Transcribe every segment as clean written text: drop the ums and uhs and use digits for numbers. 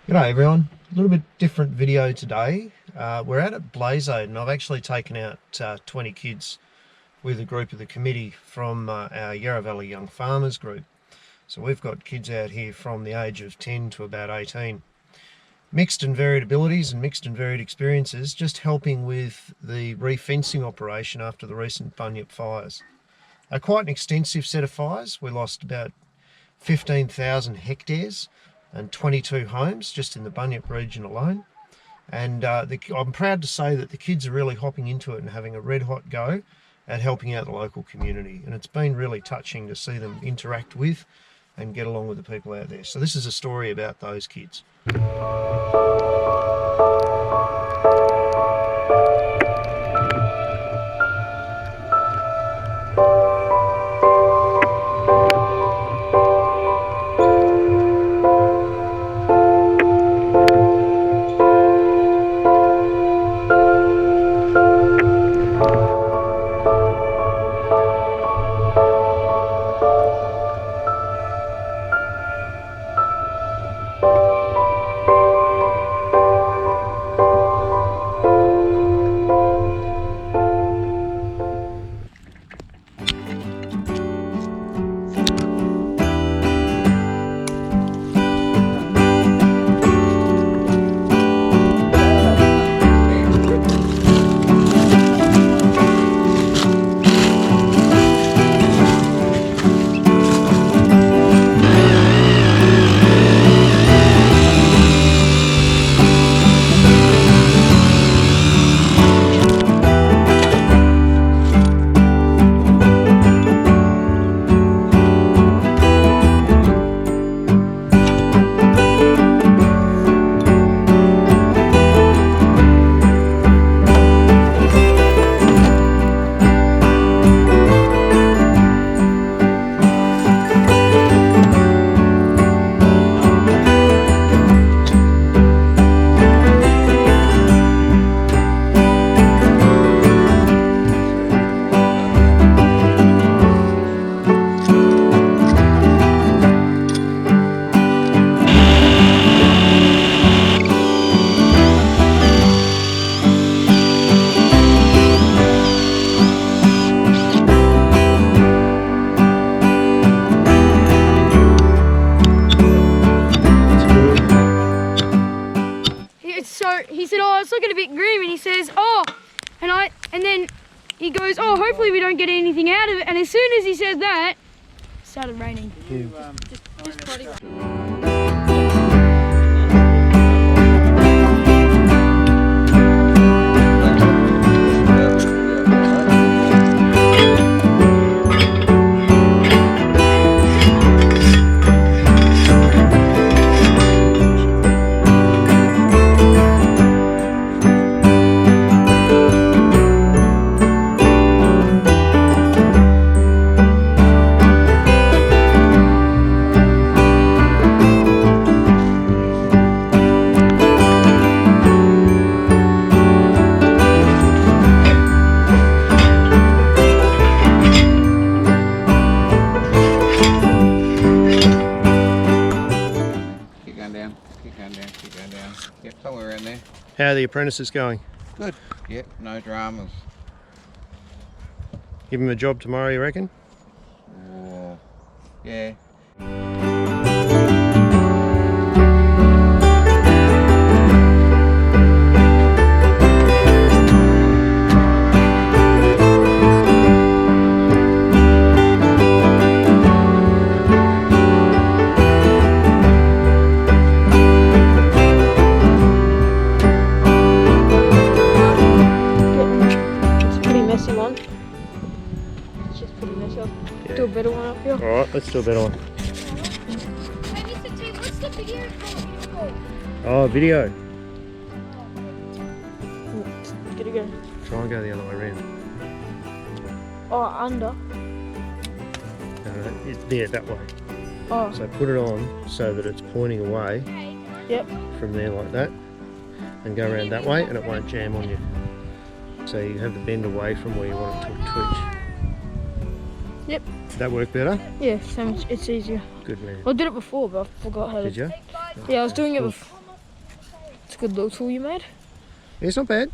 G'day everyone, a little bit different video today. We're out at BlazeAid and I've actually taken out 20 kids with a group of the committee from our Yarra Valley Young Farmers group. So we've got kids out here from the age of 10 to about 18. Mixed and varied abilities and mixed and varied experiences, just helping with the re-fencing operation after the recent Bunyip fires. Quite an extensive set of fires. We lost about 15,000 hectares and 22 homes just in the Bunyip region alone. And I'm proud to say that the kids are really hopping into it and having a red hot go at helping out the local community. And it's been really touching to see them interact with and get along with the people out there. So this is a story about those kids. He said, oh, it's looking a bit grim, and he says, oh, and then he goes, oh, hopefully we don't get anything out of it. And as soon as he said that, it started raining. Just potty. Yep, somewhere in there. How are the apprentices going? Good. Yep, no dramas. Give them a job tomorrow, you reckon? Yeah. Do a better one up here. Alright, let's do a better one. Hey, Mr. T, what's the video called? Oh, video. Get it go. Try and go the other way around. Oh, under. No, yeah, that way. Oh. So put it on so that it's pointing away. Yep. From there like that. And go around that way and it won't jam on you. So you have the bend away from where you want it to twitch. Yep. Did that work better? Yeah, so much, it's easier. Good man. I did it before, but I forgot how to. Did you? Yeah, I was doing it before. It's a good little tool you made. It's not bad.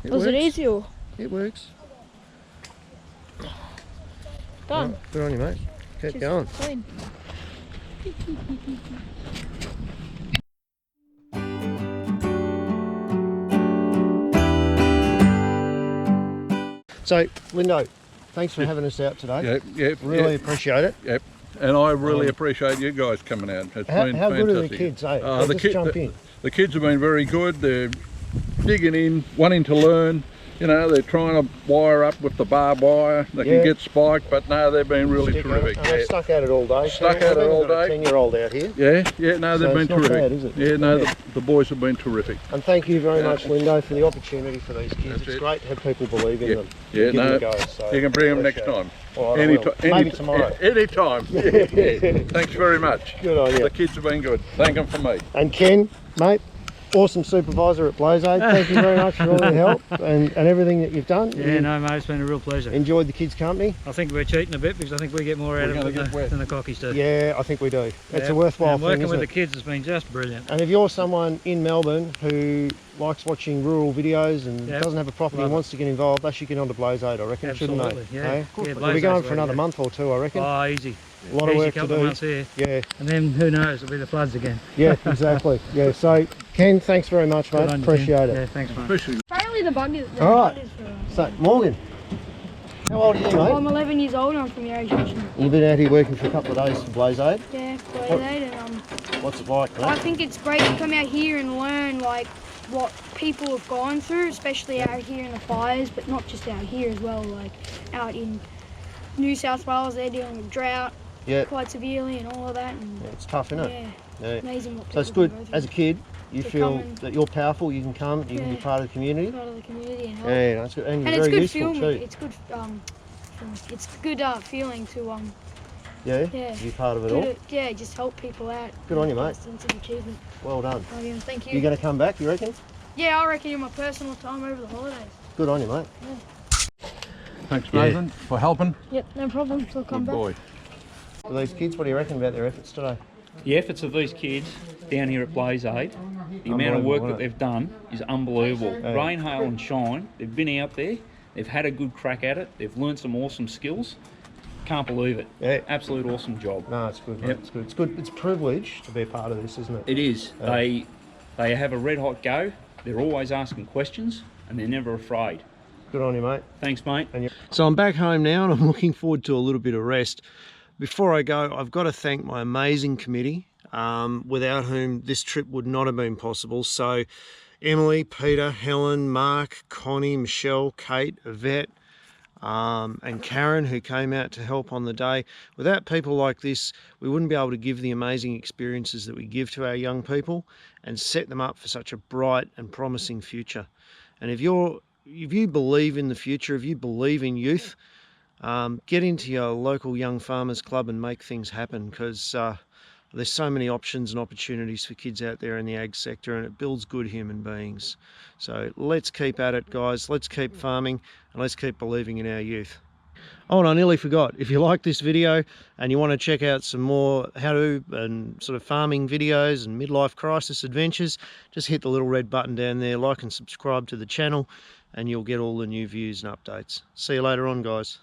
Was it easy or? It works. Done. Right, good on you, mate. Keep going. Clean. So, Lindo, thanks for having us out today. Yep, Really appreciate it. Yep. And I really appreciate you guys coming out. It's been How fantastic. good are the kids, eh? They just jump in. The kids have been very good. They're digging in, wanting to learn. You know, they're trying to wire up with the barbed wire. They can get spiked, but no, they've been really terrific. And they've stuck at it all day. Stuck at it all day. 10-year-old out here. Yeah, no, they've So been it's not terrific. bad, is it? Yeah, no, the boys have been terrific. And thank you very much, Lindo, for the opportunity for these kids. It's great to have people believe in them. Yeah, Give no, them a go, so you can bring them next appreciate time. it. All right, maybe tomorrow. Anytime. Yeah. Thanks very much. Good on you. The kids have been good. Thank them from me. And Ken, mate, awesome supervisor at BlazeAid. Thank you very much for all your help and everything that you've done. Yeah, no mate, it's been a real pleasure. Enjoyed the kids' company? I think we're cheating a bit because I think we get more out of it than the cockies do. Yeah, I think we do. It's a worthwhile thing, working isn't with it? the kids has been just brilliant. And if you're someone in Melbourne who likes watching rural videos and doesn't have a property and wants to get involved, they should get onto BlazeAid, I reckon, Absolutely, shouldn't they? yeah. Hey? Yeah, We'll be going for another month or two, I reckon. Oh, easy. A lot of work to couple do. of months here. Yeah. And then who knows, it'll be the floods again. Yeah, exactly. Yeah, so Ken, thanks very much, mate. Appreciate it. Yeah, thanks mate. Apparently the bug is. All right. So, Morgan, how old are you, mate? I'm 11 years old and I'm from irrigation. You've been out here working for a couple of days for BlazeAid. Yeah, BlazeAid, and What's it like, mate? I think it's great to come out here and learn like what people have gone through, especially out here in the fires, but not just out here as well, like out in New South Wales, they're dealing with drought quite severely and all of that. And Yeah, it's tough, isn't it? yeah, amazing what So it's people good, go through. as a kid, you To feel come and- that you're powerful, you can come, you can be part of the community. Part of the community and help. Yeah, that's good. And you're And it's very good useful feeling. too. It's good. It's good feeling to Yeah? Yeah. Be part of it do all. yeah, just help people out. Good on you, mate. Sense of achievement. Well done. Oh, yeah, thank you. You going to come back, you reckon? Yeah, I reckon in my personal time over the holidays. Good on you, mate. Thanks, Nathan, for helping. Yep, no problem. So come Good back. boy. For these kids, what do you reckon about their efforts today? The efforts of these kids down here at BlazeAid, the amount of work that they've done is unbelievable. Yeah. Rain, hail and shine, they've been out there, they've had a good crack at it, they've learned some awesome skills. Can't believe it. Yeah. Absolute awesome job. No, it's good, mate. Yep. It's good. It's good. It's a privilege to be a part of this, isn't it? It is. They have a red hot go, they're always asking questions and they're never afraid. Good on you, mate. Thanks mate. So I'm back home now and I'm looking forward to a little bit of rest. Before I go, I've got to thank my amazing committee, without whom this trip would not have been possible. So Emily, Peter, Helen, Mark, Connie, Michelle, Kate, Yvette, and Karen, who came out to help on the day. Without people like this, we wouldn't be able to give the amazing experiences that we give to our young people and set them up for such a bright and promising future. And if you believe in the future, if you believe in youth, get into your local young farmers club and make things happen, because there's so many options and opportunities for kids out there in the ag sector, and it builds good human beings. So let's keep at it, guys. Let's keep farming and let's keep believing in our youth. Oh, and I nearly forgot, if you like this video and you want to check out some more how-to and sort of farming videos and midlife crisis adventures, just hit the little red button down there, like and subscribe to the channel, and you'll get all the new views and updates. See you later on, guys.